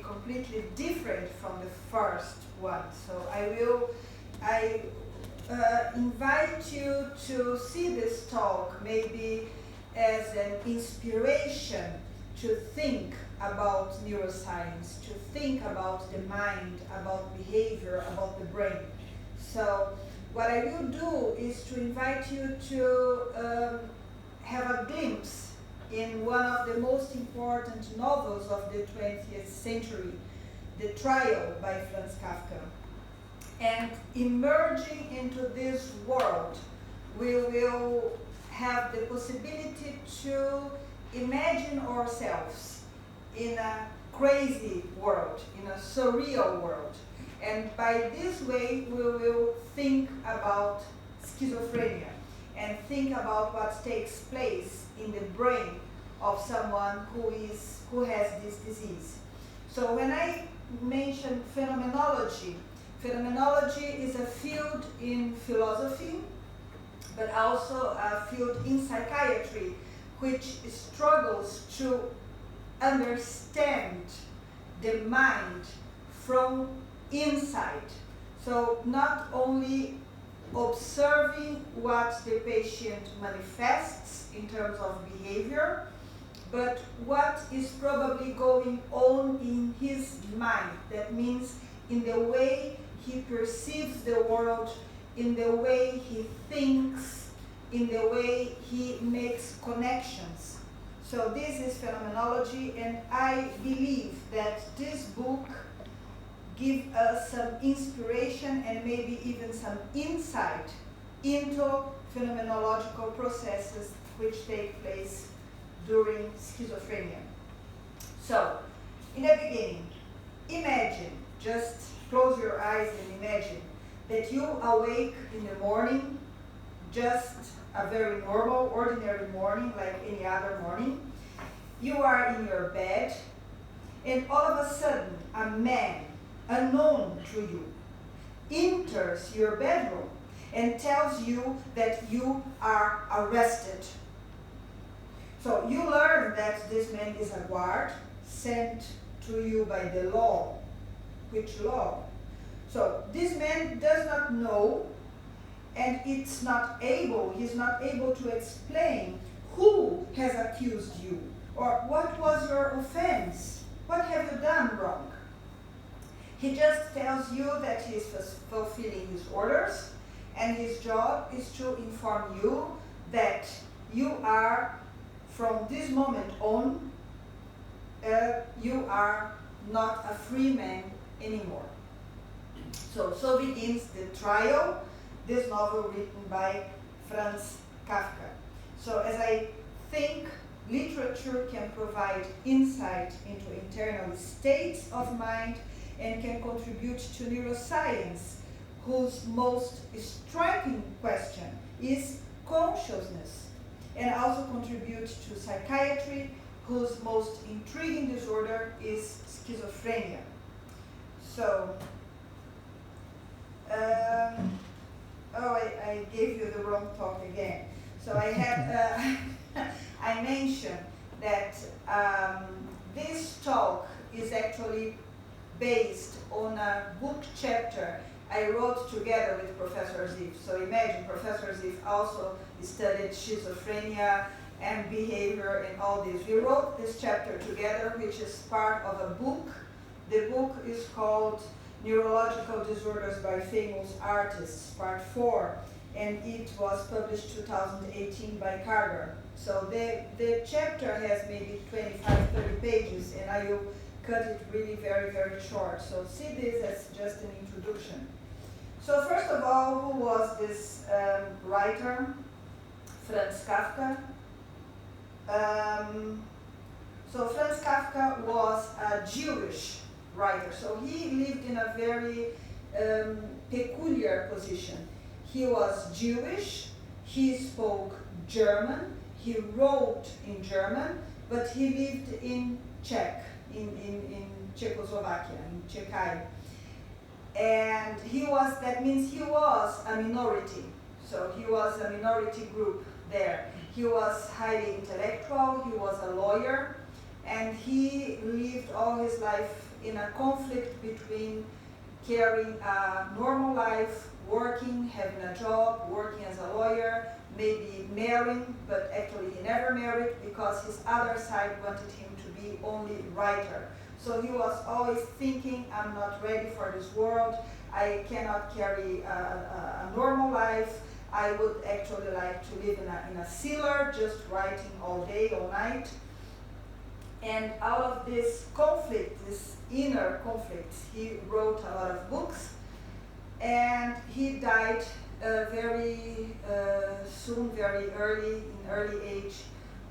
completely different from the first one. So I invite you to see this talk maybe as an inspiration to think about neuroscience, to think about the mind, about behavior, about the brain. So what I will do is to invite you to have a glimpse in one of the most important novels of the 20th century, The Trial by Franz Kafka. And emerging into this world, we will have the possibility to imagine ourselves in a crazy world, in a surreal world. And by this way, we will think about schizophrenia and think about what takes place in the brain of someone who has this disease. So when I mention phenomenology, phenomenology is a field in philosophy, but also a field in psychiatry, which struggles to understand the mind from inside. So not only observing what the patient manifests in terms of behavior, but what is probably going on in his mind. That means in the way he perceives the world, in the way he thinks, in the way he makes connections. So this is phenomenology, and I believe that this book gives us some inspiration and maybe even some insight into phenomenological processes which take place during schizophrenia. So, in the beginning, imagine, just close your eyes and imagine that you awake in the morning, just a very normal, ordinary morning like any other morning. You are in your bed, and all of a sudden, a man unknown to you enters your bedroom and tells you that you are arrested. So you learn that this man is a guard sent to you by the law. Which law? So this man does not know, and he's not able to explain who has accused you, or what was your offense, what have you done wrong. He just tells you that he is fulfilling his orders, and his job is to inform you that you are, from this moment on, you are not a free man anymore. So begins The Trial, this novel written by Franz Kafka. So as I think literature can provide insight into internal states of mind and can contribute to neuroscience, whose most striking question is consciousness, and also contribute to psychiatry, whose most intriguing disorder is schizophrenia. So, I gave you the wrong talk again. So I had, I mentioned that this talk is actually based on a book chapter I wrote together with Professor Ziff. So imagine, Professor Ziff also studied schizophrenia and behavior and all this. We wrote this chapter together, which is part of a book. The book is called Neurological Disorders by Famous Artists, Part 4, and it was published 2018 by Carter. So the chapter has maybe 25, 30 pages, and I will cut it really very, very short. So see this as just an introduction. So first of all, who was this writer? Franz Kafka. So Franz Kafka was a Jewish writer. So he lived in a very peculiar position. He was Jewish, he spoke German, he wrote in German, but he lived in Czech, in Czechoslovakia, in Czechia. And that means he was a minority. So he was a minority group there. He was highly intellectual, he was a lawyer, and he lived all his life in a conflict between carrying a normal life, working, having a job, working as a lawyer, maybe marrying, but actually he never married because his other side wanted him to be only writer. So he was always thinking, I'm not ready for this world, I cannot carry a normal life, I would actually like to live in a cellar, just writing all day, all night. And out of this conflict, this inner conflict, he wrote a lot of books, and he died very soon, very early, in early age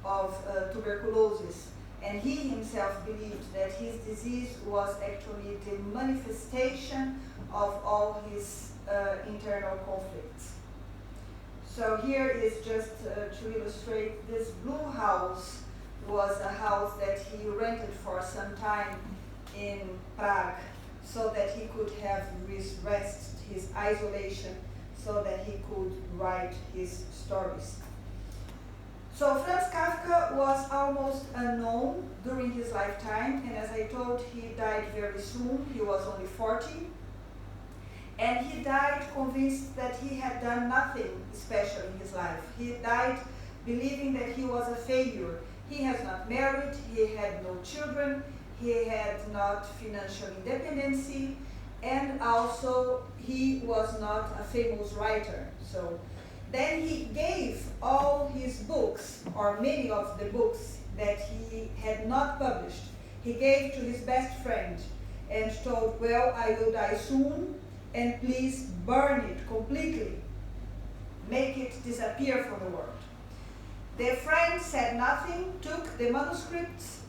of tuberculosis. And he himself believed that his disease was actually the manifestation of all his internal conflicts. So here is just to illustrate, this blue house was a house that he rented for some time in Prague, so that he could have his rest, his isolation, so that he could write his stories. So Franz Kafka was almost unknown during his lifetime, and as I told, he died very soon. He was only 40. And he died convinced that he had done nothing special in his life. He died believing that he was a failure. He has not married, he had no children, he had not financial independency, and also he was not a famous writer. So then he gave all his books, or many of the books that he had not published, he gave to his best friend and told, well, I will die soon, and please burn it completely. Make it disappear from the world. The friend said nothing, took the manuscripts,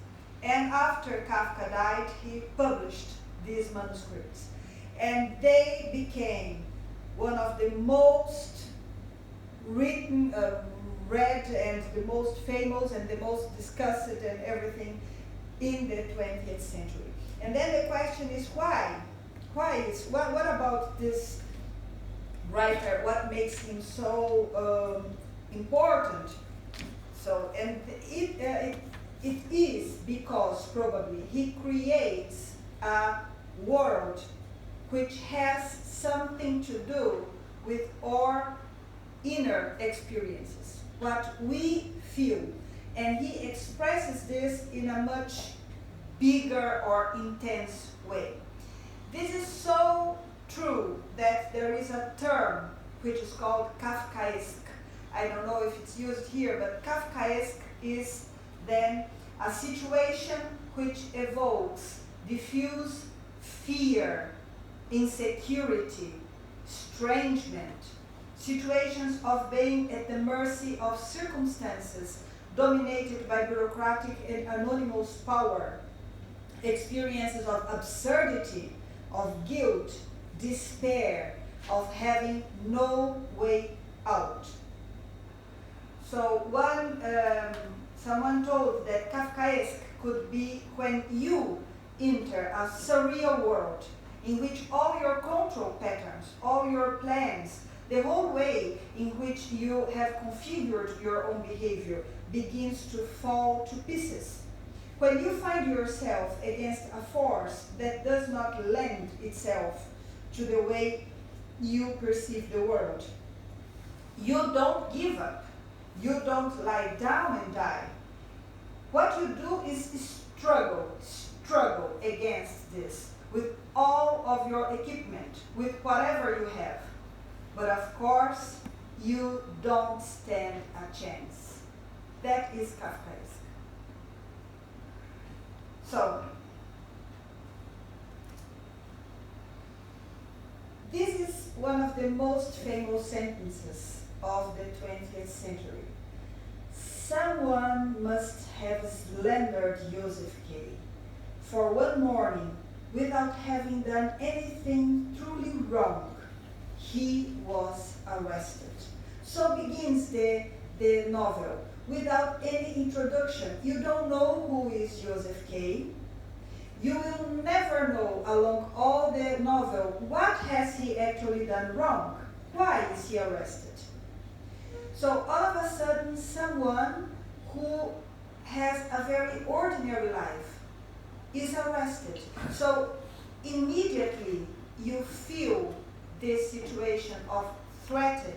and after Kafka died, he published these manuscripts. And they became one of the most written, read, and the most famous, and the most discussed, and everything in the 20th century. And then the question is why? What about this writer? What makes him so important? So, and it is because probably he creates a world which has something to do with our inner experiences, what we feel. And he expresses this in a much bigger or intense way. This is so true that there is a term which is called Kafkaesque. I don't know if it's used here, but Kafkaesque is then a situation which evokes diffuse fear, insecurity, estrangement, situations of being at the mercy of circumstances dominated by bureaucratic and anonymous power, experiences of absurdity, of guilt, despair, of having no way out. So someone told that Kafkaesque could be when you enter a surreal world in which all your control patterns, all your plans, the whole way in which you have configured your own behavior begins to fall to pieces. When you find yourself against a force that does not lend itself to the way you perceive the world, you don't give up. You don't lie down and die. What you do is struggle against this with all of your equipment, with whatever you have. But of course, you don't stand a chance. That is Kafkaesque. So, this is one of the most famous sentences of the 20th century. Someone must have slandered Joseph K. for one morning without having done anything truly wrong. He was arrested. So begins the novel, without any introduction. You don't know who is Joseph K. You will never know along all the novel what has he actually done wrong. Why is he arrested? So all of a sudden, someone who has a very ordinary life is arrested. So immediately you feel this situation of threatened,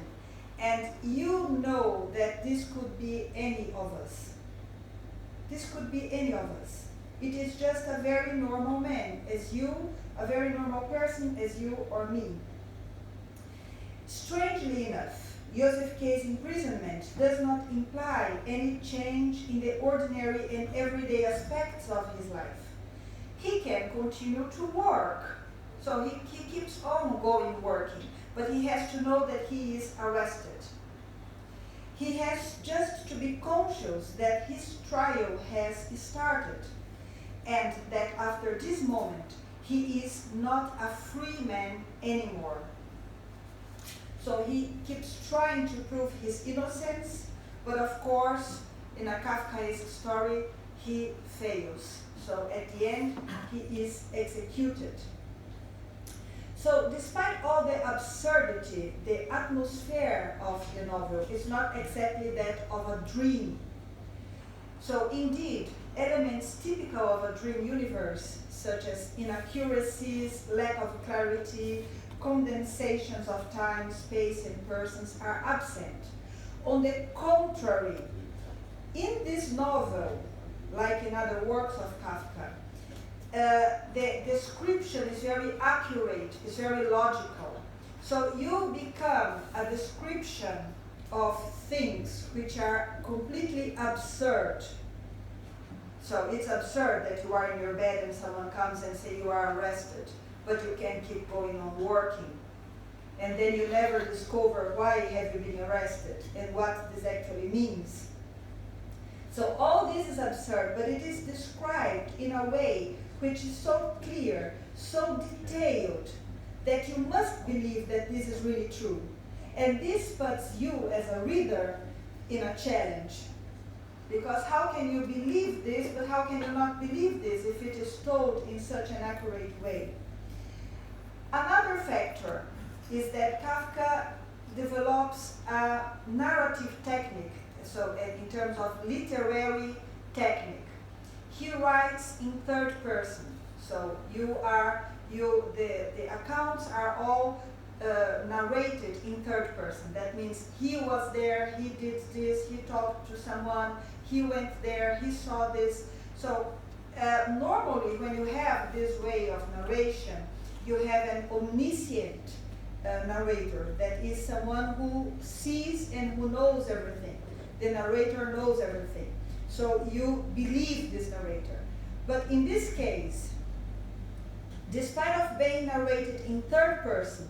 and you know that this could be any of us. This could be any of us. It is just a very normal man as you, a very normal person as you or me. Strangely enough, Joseph K.'s imprisonment does not imply any change in the ordinary and everyday aspects of his life. He can continue to work, so he keeps on going working, but he has to know that he is arrested. He has just to be conscious that his trial has started, and that after this moment, he is not a free man anymore. So he keeps trying to prove his innocence, but of course, in a Kafkaesque story, he fails. So at the end, he is executed. So despite all the absurdity, the atmosphere of the novel is not exactly that of a dream. So indeed, elements typical of a dream universe, such as inaccuracies, lack of clarity, condensations of time, space, and persons are absent. On the contrary, in this novel, like in other works of Kafka, the description is very accurate, is very logical. So you become a description of things which are completely absurd. So it's absurd that you are in your bed and someone comes and says you are arrested, but you can keep going on working. And then you never discover why have you been arrested and what this actually means. So all this is absurd, but it is described in a way which is so clear, so detailed, that you must believe that this is really true. And this puts you as a reader in a challenge. Because how can you believe this, but how can you not believe this if it is told in such an accurate way? Another factor is that Kafka develops a narrative technique, so in terms of literary technique. He writes in third person, so the accounts are all narrated in third person. That means he was there, he did this, he talked to someone, he went there, he saw this. So normally when you have this way of narration, you have an omniscient narrator, that is someone who sees and who knows everything. The narrator knows everything. So you believe this narrator. But in this case, despite of being narrated in third person,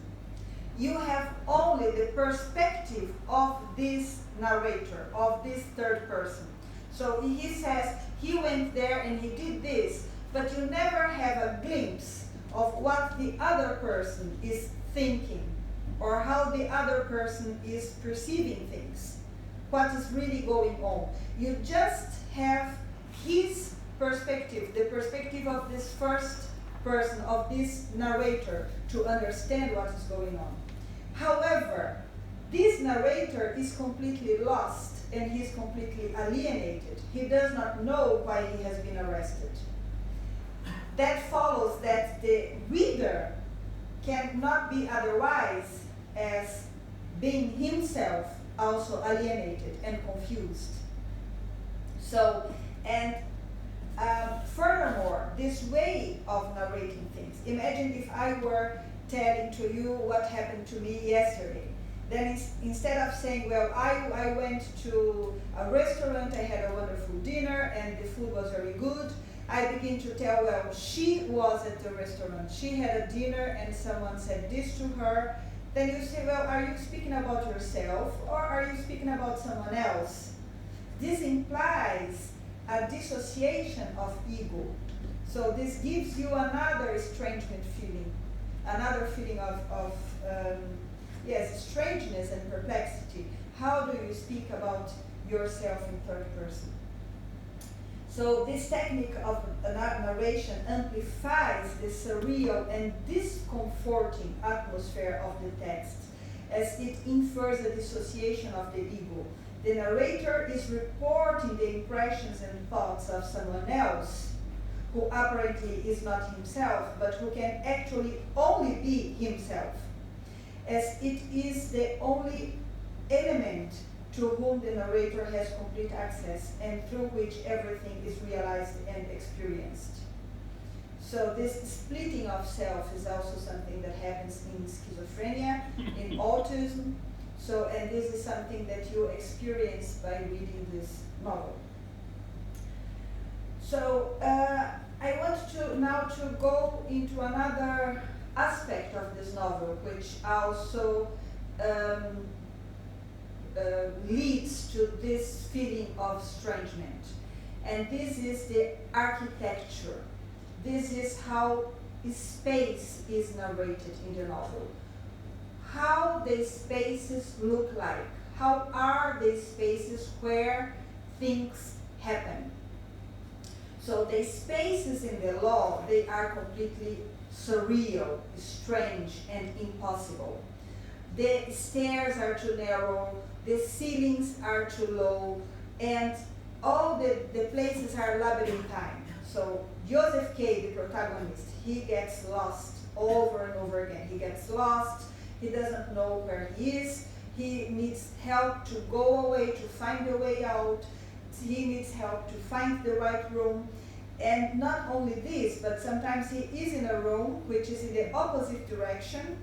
you have only the perspective of this narrator, of this third person. So he says, he went there and he did this, but you never have a glimpse of what the other person is thinking, or how the other person is perceiving things, what is really going on. You just have his perspective, the perspective of this first person, of this narrator, to understand what is going on. However, this narrator is completely lost and he is completely alienated. He does not know why he has been arrested. That follows that the reader cannot be otherwise as being himself also alienated and confused. So, and furthermore, this way of narrating things, imagine if I were telling to you what happened to me yesterday. Then instead of saying, well, I went to a restaurant, I had a wonderful dinner, and the food was very good, I begin to tell, well, she was at the restaurant, she had a dinner, and someone said this to her. Then you say, well, are you speaking about yourself, or are you speaking about someone else? This implies a dissociation of ego. So this gives you another estrangement feeling, another feeling of strangeness and perplexity. How do you speak about yourself in third person? So this technique of narration amplifies the surreal and discomforting atmosphere of the text, as it infers a dissociation of the ego. The narrator is reporting the impressions and thoughts of someone else, who apparently is not himself, but who can actually only be himself, as it is the only element to whom the narrator has complete access and through which everything is realized and experienced. So this splitting of self is also something that happens in schizophrenia, in autism. So, and this is something that you experience by reading this novel. So I want to now to go into another aspect of this novel, which also leads to this feeling of estrangement. And this is the architecture. This is how space is narrated in the novel. How the spaces look like. How are the spaces where things happen. So the spaces in the law, they are completely surreal, strange, and impossible. The stairs are too narrow, the ceilings are too low, and all the places are labyrinthine. So Joseph K., the protagonist, he gets lost over and over again. He gets lost, he doesn't know where he is, he needs help to go away, to find a way out, he needs help to find the right room. And not only this, but sometimes he is in a room which is in the opposite direction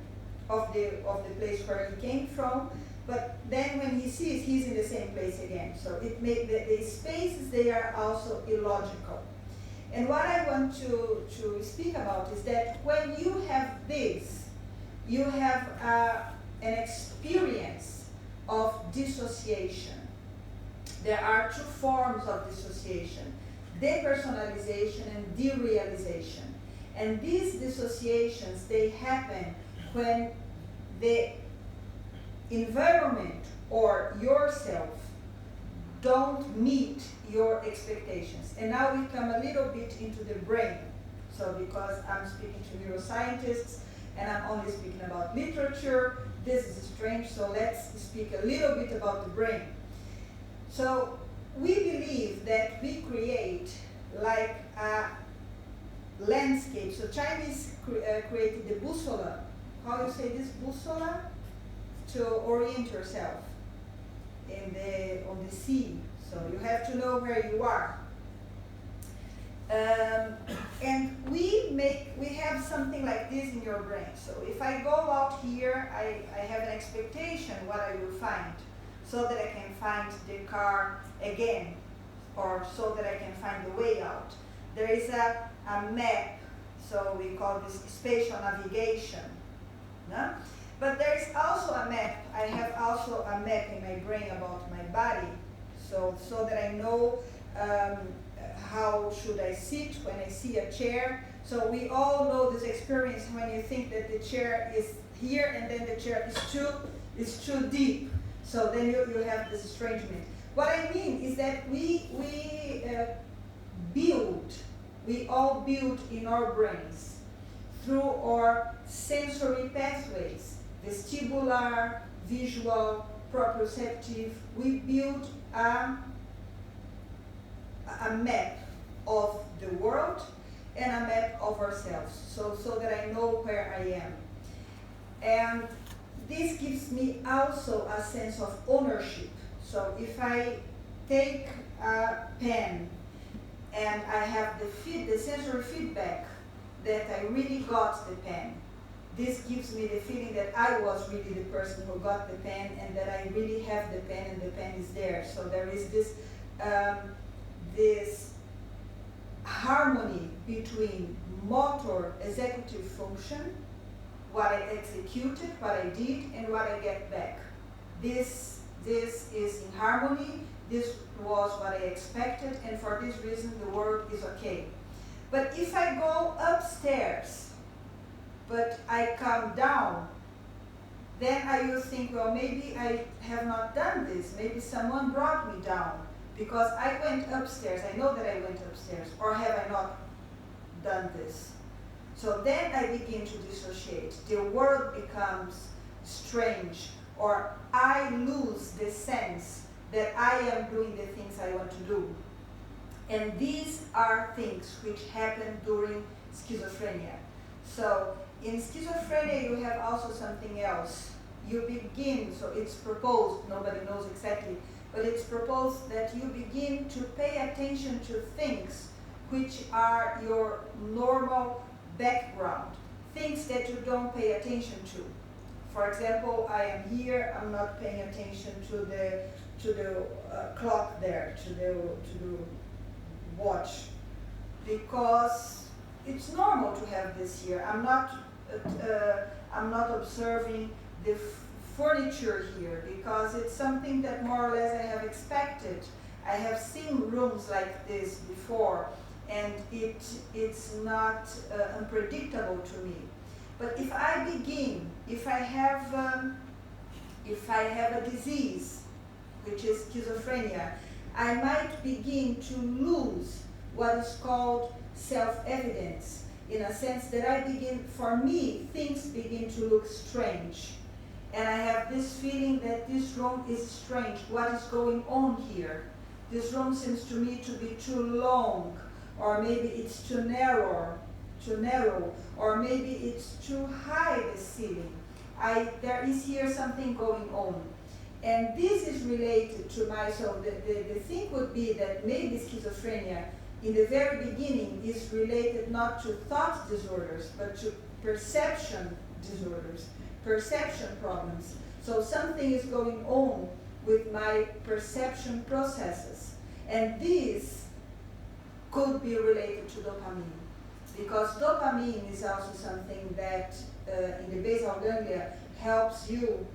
of the place where he came from, but then when he sees, he's in the same place again. So it makes the spaces, they are also illogical. And what I want to speak about is that when you have this, you have an experience of dissociation. There are two forms of dissociation: depersonalization and derealization. And these dissociations, they happen when the environment or yourself don't meet your expectations. And now we come a little bit into the brain. So because I'm speaking to neuroscientists and I'm only speaking about literature, this is strange, so let's speak a little bit about the brain. So we believe that we create like a landscape. So Chinese created the bússola. How you say this, bússola? To orient yourself on the sea. So you have to know where you are. And we have something like this in your brain. So if I go out here, I have an expectation what I will find, so that I can find the car again, or so that I can find the way out. There is a map, so we call this spatial navigation. No? But there is also a map. I have also a map in my brain about my body, so that I know how should I sit when I see a chair. So we all know this experience when you think that the chair is here and then the chair is too deep. So then you have this estrangement. What I mean is that we all build in our brains through our sensory pathways, vestibular, visual, proprioceptive. We build a map of the world and a map of ourselves, so that I know where I am. And this gives me also a sense of ownership. So if I take a pen and I have the sensory feedback that I really got the pen, this gives me the feeling that I was really the person who got the pen and that I really have the pen and the pen is there. So there is this this harmony between motor executive function, what I executed, what I did, and what I get back. This is in harmony. This was what I expected, and for this reason the world is okay. But if I go upstairs, but I come down, then I will think, well, maybe I have not done this. Maybe someone brought me down because I went upstairs. I know that I went upstairs, or have I not done this? So then I begin to dissociate. The world becomes strange, or I lose the sense that I am doing the things I want to do. And these are things which happen during schizophrenia. So in schizophrenia you have also something else. You begin, so it's proposed, nobody knows exactly, but it's proposed that you begin to pay attention to things which are your normal background, things that you don't pay attention to. For example, I am here, I'm not paying attention to the clock there, to the watch, because it's normal to have this here. I'm not observing the furniture here because it's something that more or less I have expected. I have seen rooms like this before, and it's not unpredictable to me. But if I begin, if I have a disease, which is schizophrenia, I might begin to lose what is called self-evidence, in a sense that I begin, for me, things begin to look strange. And I have this feeling that this room is strange. What is going on here? This room seems to me to be too long, or maybe it's too narrow, or maybe it's too high, the ceiling. There is here something going on. And this is related to so the thing would be that maybe schizophrenia in the very beginning is related not to thought disorders, but to perception disorders, perception problems. So something is going on with my perception processes. And this could be related to dopamine, because dopamine is also something that in the basal ganglia helps you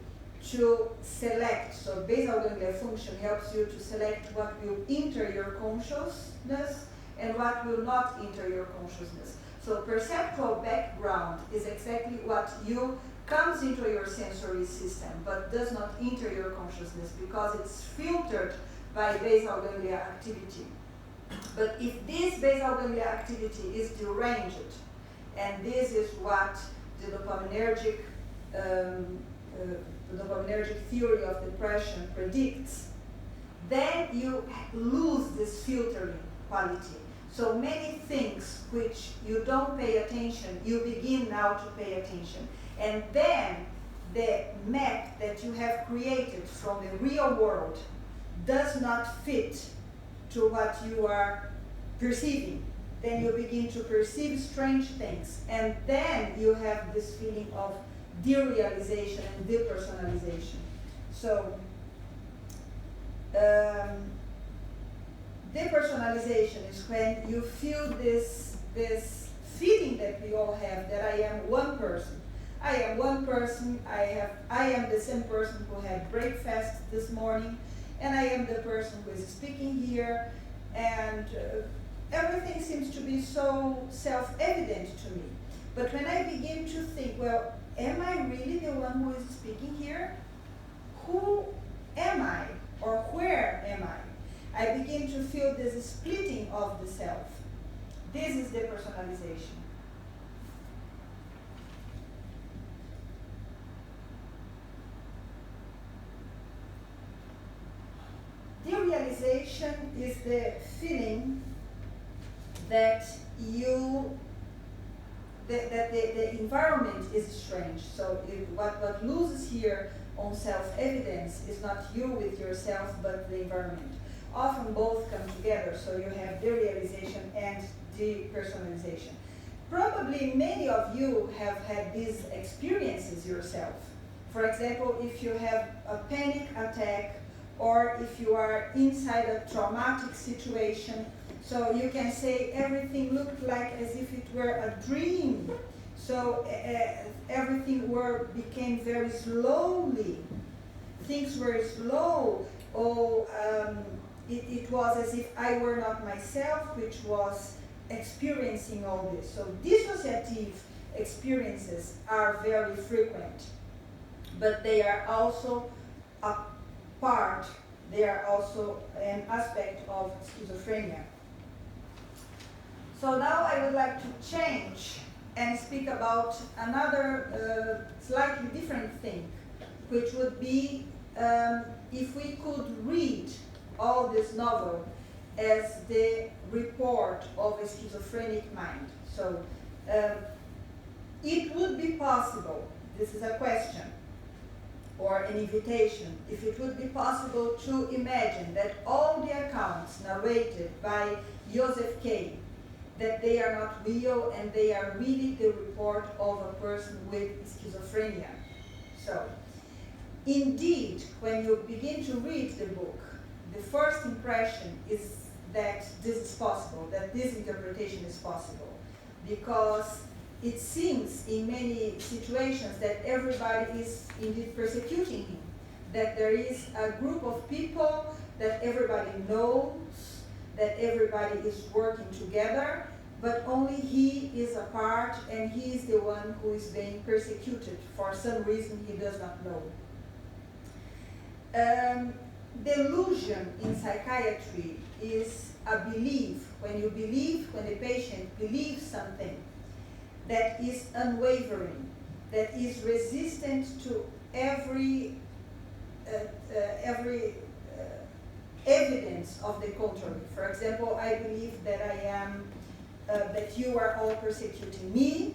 to select. So basal ganglia function helps you to select what will enter your consciousness and what will not enter your consciousness. So perceptual background is exactly what comes into your sensory system but does not enter your consciousness because it's filtered by basal ganglia activity. But if this basal ganglia activity is deranged, and this is what the dopaminergic theory of depression predicts, then you lose this filtering quality. So many things which you don't pay attention, you begin now to pay attention. And then the map that you have created from the real world does not fit to what you are perceiving. Then you begin to perceive strange things. And then you have this feeling of derealization and de-personalization. So depersonalization is when you feel this feeling that we all have, that I am one person. I am one person, I am the same person who had breakfast this morning, and I am the person who is speaking here, and everything seems to be so self-evident to me. But when I begin to think, well, am I really the one who is speaking here? Who am I? Or where am I? I begin to feel this splitting of the self. This is depersonalization. Derealization is the feeling that the environment is strange. So what loses here on self-evidence is not you with yourself, but the environment. Often both come together, so you have derealization and depersonalization. Probably many of you have had these experiences yourself. For example, if you have a panic attack, or if you are inside a traumatic situation, so you can say everything looked like as if it were a dream. So everything became very slowly. Things were slow. It was as if I were not myself, which was experiencing all this. So dissociative experiences are very frequent, but they are also they are also an aspect of schizophrenia. So now I would like to change and speak about another slightly different thing, which would be if we could read all this novel as the report of a schizophrenic mind. So it would be possible, this is a question or an invitation, if it would be possible to imagine that all the accounts narrated by Joseph K., that they are not real and they are really the report of a person with schizophrenia. So, indeed, when you begin to read the book, the first impression is that this is possible, that this interpretation is possible, because it seems in many situations that everybody is indeed persecuting him, that there is a group of people that everybody knows, that everybody is working together, but only he is apart and he is the one who is being persecuted for some reason he does not know. Delusion in psychiatry is a belief, when the patient believes something that is unwavering, that is resistant to every evidence of the contrary. For example, I believe that that you are all persecuting me,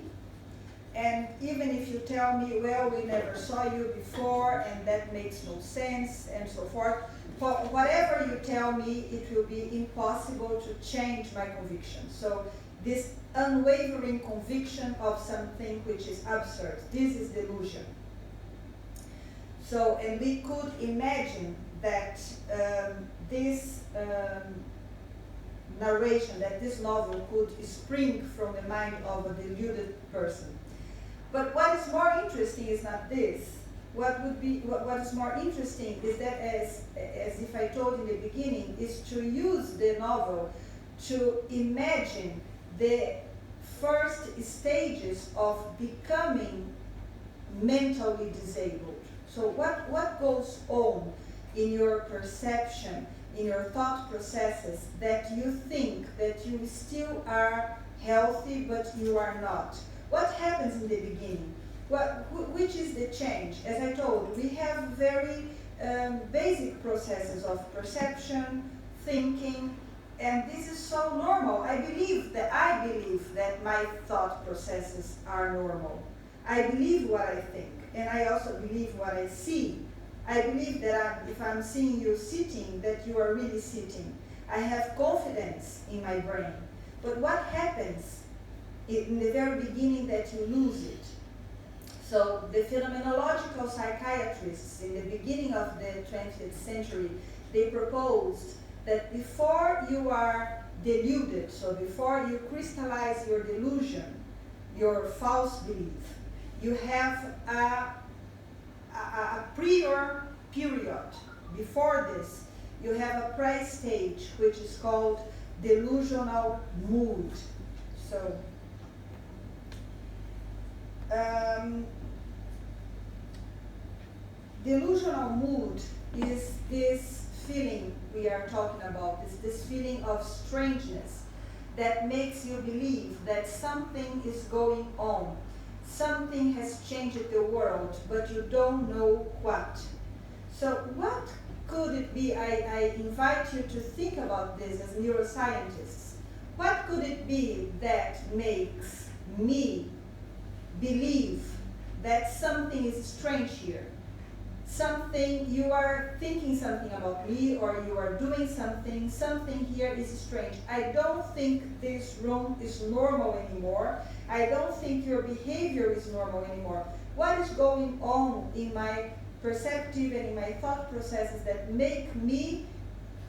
and even if you tell me, well, we never saw you before, and that makes no sense, and so forth, whatever you tell me, it will be impossible to change my conviction. So this unwavering conviction of something which is absurd, this is delusion. So, and we could imagine that this narration, that this novel could spring from the mind of a deluded person. But what is more interesting is not this. What is more interesting is that, as if I told in the beginning, is to use the novel to imagine the first stages of becoming mentally disabled. So what goes on in your perception, in your thought processes, that you think that you still are healthy but you are not? What happens in the beginning? Which is the change? As I told, we have very basic processes of perception, thinking, and this is so normal. I believe that my thought processes are normal. I believe what I think, and I also believe what I see. I believe that if I'm seeing you sitting, that you are really sitting. I have confidence in my brain. But what happens in the very beginning that you lose it? So the phenomenological psychiatrists in the beginning of the 20th century, they proposed that before you are deluded, so before you crystallize your delusion, your false belief, you have a prior period. Before this, you have a pre-stage which is called delusional mood. So, delusional mood is this feeling we are talking about, is this feeling of strangeness that makes you believe that something is going on. Something has changed the world, but you don't know what. So what could it be? I invite you to think about this as neuroscientists. What could it be that makes me believe that something is strange here? Something, you are thinking something about me, or you are doing something here is strange. I don't think this room is normal anymore. I don't think your behavior is normal anymore. What is going on in my perceptive and in my thought processes that make me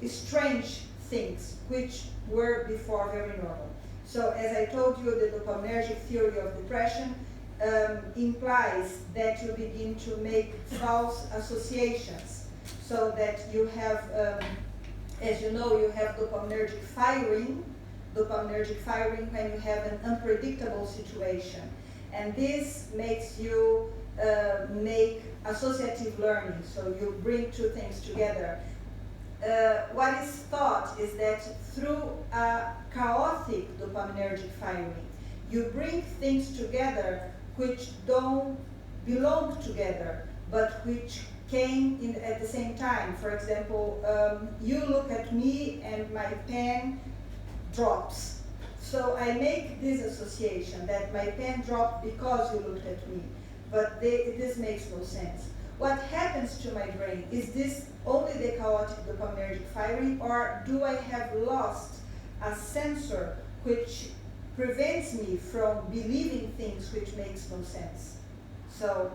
strange things, which were before very normal? So as I told you, the dopaminergic theory of depression implies that you begin to make false associations, so that you have, as you know, you have dopaminergic firing when you have an unpredictable situation. And this makes you make associative learning, so you bring two things together. What is thought is that through a chaotic dopaminergic firing, you bring things together which don't belong together, but which came in at the same time. For example, you look at me and my pen drops. So I make this association that my pen dropped because you looked at me, but this makes no sense. What happens to my brain? Is this only the chaotic dopaminergic firing, or do I have lost a sensor which prevents me from believing things which makes no sense? So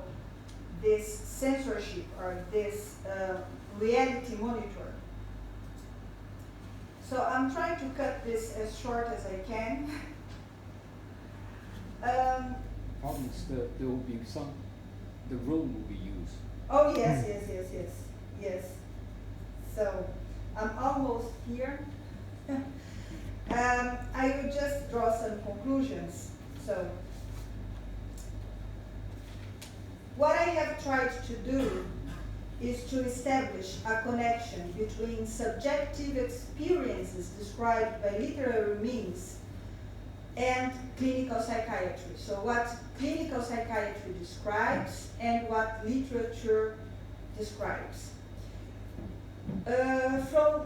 this censorship or this reality monitor. So I'm trying to cut this as short as I can. Problem is that there will be the room will be used. Oh yes. So I'm almost here. I will just draw some conclusions. So what I have tried to do is to establish a connection between subjective experiences described by literary means and clinical psychiatry. So what clinical psychiatry describes and what literature describes. From